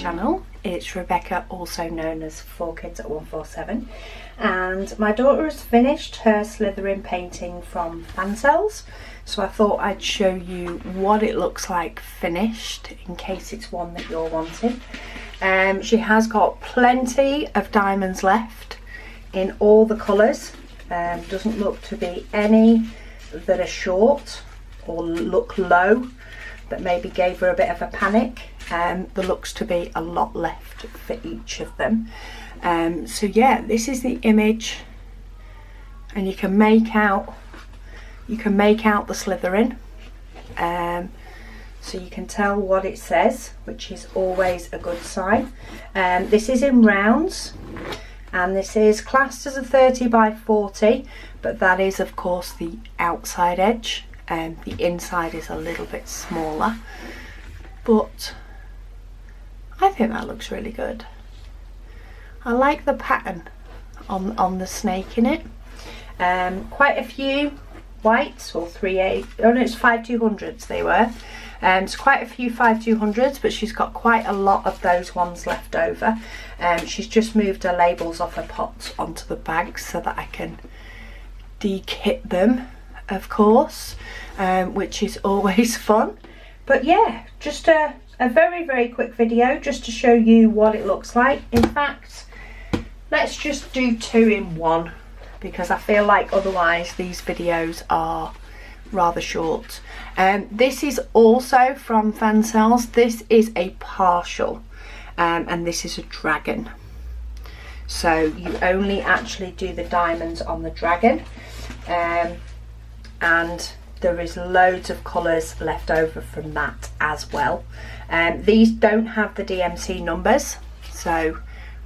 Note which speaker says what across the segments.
Speaker 1: channel. It's Rebecca, also known as 4Kids at 147, and my daughter has finished her Slytherin painting from Fansells, so I thought I'd show you what it looks like finished in case it's one that you're wanting. She has got plenty of diamonds left in all the colours. Doesn't look to be any that are short or look low that maybe gave her a bit of a panic. There looks to be a lot left for each of them. So yeah, this is the image, and you can make out the Slytherin. So you can tell what it says, which is always a good sign. This is in rounds, and this is classed as a 30 by 40, but that is of course the outside edge. The inside is a little bit smaller, but I think that looks really good. I like the pattern on the snake in it. Quite a few whites, or 3/8, oh no, it's 5/200s they were. It's quite a few 5/200s, but she's got quite a lot of those ones left over. She's just moved her labels off her pots onto the bags so that I can de-kit them, of course, which is always fun. But yeah, just a very quick video just to show you what it looks like. In fact, let's just do 2 in 1, because I feel like otherwise these videos are rather short. This is also from Fansells. This is a partial, and this is a dragon. So you only actually do the diamonds on the dragon, and there is loads of colours left over from that as well. These don't have the DMC numbers, so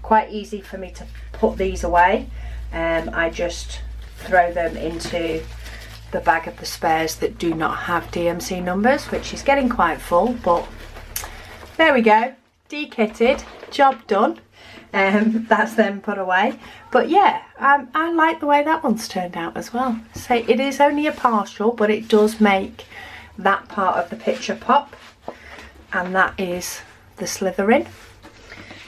Speaker 1: quite easy for me to put these away. I just throw them into the bag of the spares that do not have DMC numbers, which is getting quite full, but there we go, de-kitted, job done. That's then put away. But yeah, I like the way that one's turned out as well. So it is only a partial, but it does make that part of the picture pop, and that is the Slytherin.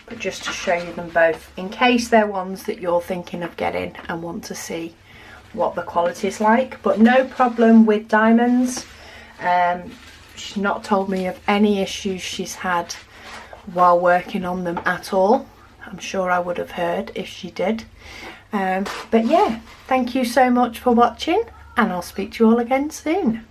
Speaker 1: But just to show you them both, in case they're ones that you're thinking of getting and want to see what the quality is like. But no problem with diamonds. She's not told me of any issues she's had while working on them at all. I'm sure I would have heard if she did. But yeah, thank you so much for watching, and I'll speak to you all again soon.